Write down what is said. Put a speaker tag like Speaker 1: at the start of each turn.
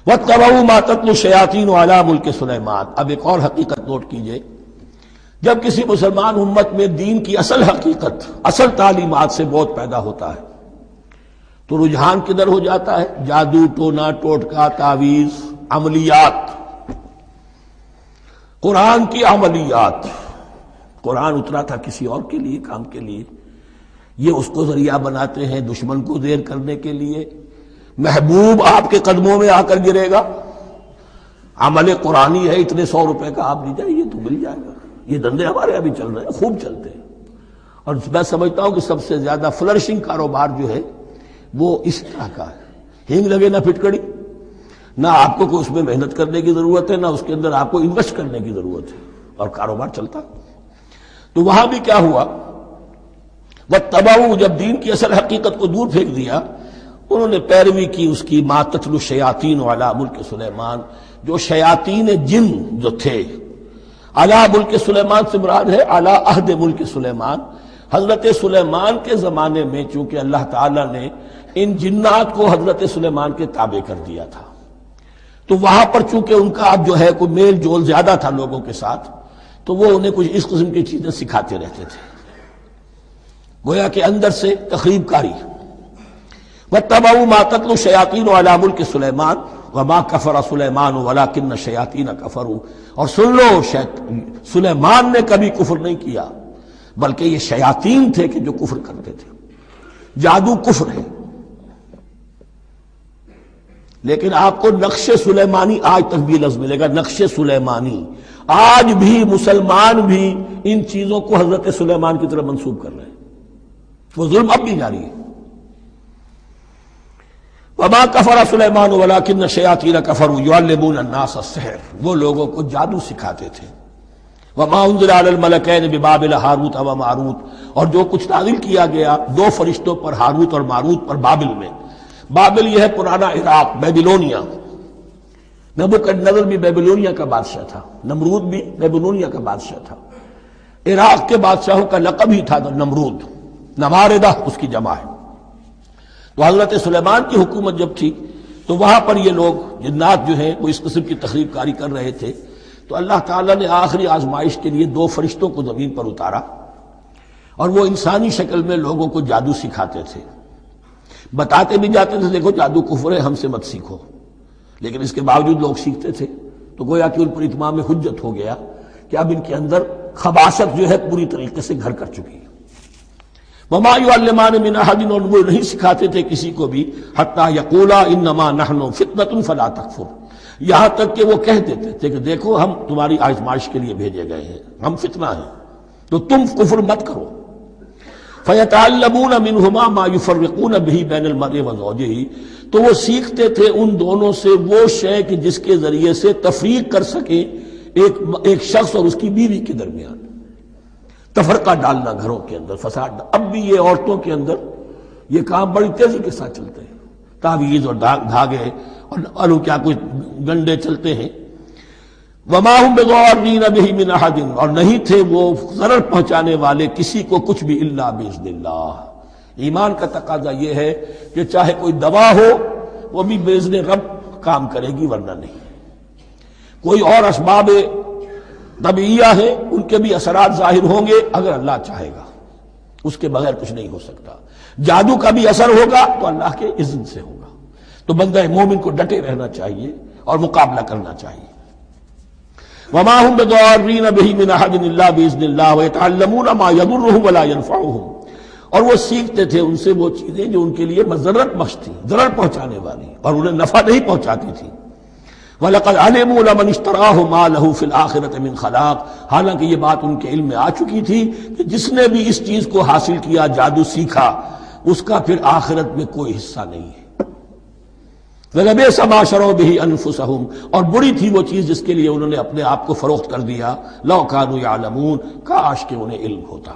Speaker 1: وَاتَّبَعُوا مَا تَتْلُو الشَّيَاطِينُ عَلَىٰ مُلْكِ سُلَیمان۔ اب ایک اور حقیقت نوٹ کیجئے، جب کسی مسلمان امت میں دین کی اصل حقیقت، اصل تعلیمات سے بہت پیدا ہوتا ہے تو رجحان کدھر ہو جاتا ہے؟ جادو، ٹونا، ٹوٹکا، تعویذ، عملیات، قرآن کی عملیات۔ قرآن اترا تھا کسی اور کے لیے، کام کے لیے، یہ اس کو ذریعہ بناتے ہیں دشمن کو دیر کرنے کے لیے۔ محبوب آپ کے قدموں میں آ کر گرے گا، عمل قرآنی ہے، اتنے 100 روپے کا آپ لیجائے، یہ تو مل جائے گا۔ یہ دندے ہمارے ابھی چل رہے ہیں، خوب چلتے ہیں، اور میں سمجھتا ہوں کہ سب سے زیادہ فلرشنگ کاروبار جو ہے وہ اس طرح کا ہے۔ ہینگ لگے نہ پھٹکڑی، نہ آپ کو کوئی اس میں محنت کرنے کی ضرورت ہے، نہ اس کے اندر آپ کو انویسٹ کرنے کی ضرورت ہے، اور کاروبار چلتا۔ تو وہاں بھی کیا ہوا، وَاتَّبَعُوا، جب دین کی اصل حقیقت کو دور پھینک دیا، انہوں نے پیروی کی اس کی مَا تَتْلُو الشَّيَاطِينُ عَلَىٰ مُلْكِ سُلَیمان، جو شیاطین جن جو تھے، عَلَىٰ مُلْكِ سُلَیمان سے مراد ہے عَلَىٰ عہد ملک سلیمان، حضرت سلیمان کے زمانے میں چونکہ اللہ تعالیٰ نے ان جنات کو حضرت سلیمان کے تابع کر دیا تھا، تو وہاں پر چونکہ ان کا اب جو ہے کوئی میل جول زیادہ تھا لوگوں کے ساتھ، تو وہ انہیں کچھ اس قسم کی چیزیں سکھاتے رہتے تھے، گویا کہ اندر سے تخریب کاری۔ وَاتَّبَعُوا مَا تَتْلُو الشَّيَاطِينُ عَلَىٰ مُلْكِ سُلَیمان وَمَا كَفَرَ سُلَیمَانُ وَلَٰكِنَّ الشَّيَاطِينَ كَفَرُوا۔ اور سن لو، سلیمان نے کبھی کفر نہیں کیا، بلکہ یہ شیاطین تھے کہ جو کفر کرتے تھے۔ جادو کفر ہے، لیکن آپ کو نقش سلیمانی آج تک بھی لفظ ملے گا، نقش سلیمانی۔ آج بھی مسلمان بھی ان چیزوں کو حضرت سلیمان کی طرف منسوب کر رہے ہیں، وہ ظلم اب بھی جاری ہے۔ وَمَا كَفَرَ سُلَيْمَانُ وَلَٰكِنَّ الشَّيَاطِينَ كَفَرُوا يُعَلِّمُونَ النَّاسَ السِّحْرَ، وہ لوگوں کو جادو سکھاتے تھے۔ وَمَا أُنزِلَ عَلَى الْمَلَكَيْنِ بِبَابِلَ هاروت وماروت، اور جو کچھ نازل کیا گیا دو فرشتوں پر، ہاروت اور ماروت پر، بابل میں۔ بابل یہ ہے پرانا عراق، بیبلونیا۔ نبوکدنضر بھی بیبلونیا کا بادشاہ تھا، نمرود بھی بیبلونیا کا بادشاہ تھا۔ عراق کے بادشاہوں کا لقب ہی تھا نمرود، نماردہ اس کی جمع ہے۔ تو حضرت سلیمان کی حکومت جب تھی تو وہاں پر یہ لوگ جنات جو ہیں وہ اس قسم کی تخریب کاری کر رہے تھے، تو اللہ تعالیٰ نے آخری آزمائش کے لیے دو فرشتوں کو زمین پر اتارا، اور وہ انسانی شکل میں لوگوں کو جادو سکھاتے تھے، بتاتے بھی جاتے تھے دیکھو جادو کفر ہے، ہم سے مت سیکھو، لیکن اس کے باوجود لوگ سیکھتے تھے، تو گویا کہ ان پر اتمام حجت ہو گیا کہ اب ان کے اندر خباثت جو ہے پوری طریقے سے گھر کر چکی ہے۔ وَمَا يُعَلِّمَانِ مِنْ أَحَدٍ، اور وہ نہیں سکھاتے تھے کسی کو بھی، حَتَّىٰ يَقُولَا إِنَّمَا نَحْنُ فِتْنَةٌ فَلَا تَكْفُرْ، یہاں تک کہ وہ کہہ دیتے تھے کہ دیکھو ہم تمہاری آزمائش کے لیے بھیجے گئے ہیں، ہم فتنہ ہیں، تو تم کفر مت کرو۔ فَيَتَعَلَّمُونَ مِنْهُمَا مَا يُفَرِّقُونَ بِهِ بَيْنَ الْمَرْءِ وَزَوْجِهِ، تو وہ سیکھتے تھے ان دونوں سے وہ شے کہ جس کے ذریعے سے تفریق کر سکیں ایک شخص اور اس کی بیوی کے درمیان، تفرقہ ڈالنا گھروں کے اندر، فساد۔ اب بھی یہ عورتوں کے اندر یہ کام بڑی تیزی کے ساتھ چلتے ہیں، تعویذ اور دھاگے اور کیا کچھ گنڈے چلتے ہیں۔ وَمَا هُمْ بِضَارِّينَ بِهِ مِنْ أَحَدٍ، اور نہیں تھے وہ ضرر پہنچانے والے کسی کو کچھ بھی، إِلَّا بِإِذْنِ اللَّهِ۔ ایمان کا تقاضا یہ ہے کہ چاہے کوئی دوا ہو وہ بھی بِإِذْنِ رب کام کرے گی، ورنہ نہیں۔ کوئی اور اسباب طبیعیہ ہیں، ان کے بھی اثرات ظاہر ہوں گے اگر اللہ چاہے گا، اس کے بغیر کچھ نہیں ہو سکتا۔ جادو کا بھی اثر ہوگا تو اللہ کے اذن سے ہوگا، تو بندہ مومن کو ڈٹے رہنا چاہیے اور مقابلہ کرنا چاہیے۔ وَمَا هُمْ بِضَارِّينَ بِهِ مِنْ أَحَدٍ إِلَّا بِإِذْنِ اللَّهِ وَيَتَعَلَّمُونَ مَا يَضُرُّهُمْ وَلَا يَنفَعُهُمْ، اور وہ سیکھتے تھے ان سے وہ چیزیں جو ان کے لیے مضرت بخش تھی، ضرر پہنچانے والی، اور انہیں نفع نہیں پہنچاتی تھی۔ وَلَقَدْ عَلِمُوا لَمَنِ اشْتَرَاهُ مَا لَهُ فِي الْآخِرَةِ مِنْ خَلَاقٍ، حالانکہ یہ بات ان کے علم میں آ چکی تھی کہ جس نے بھی اس چیز کو حاصل کیا، جادو سیکھا، اس کا پھر آخرت میں کوئی حصہ نہیں ہے۔ وَلَبِئْسَ مَا شَرَوْا بِهِ أَنفُسَهُمْ، اور بری تھی وہ چیز جس کے لیے انہوں نے اپنے آپ کو فروخت کر دیا، لَوْ كَانُوا يَعْلَمُونَ، کاش کہ انہیں علم ہوتا۔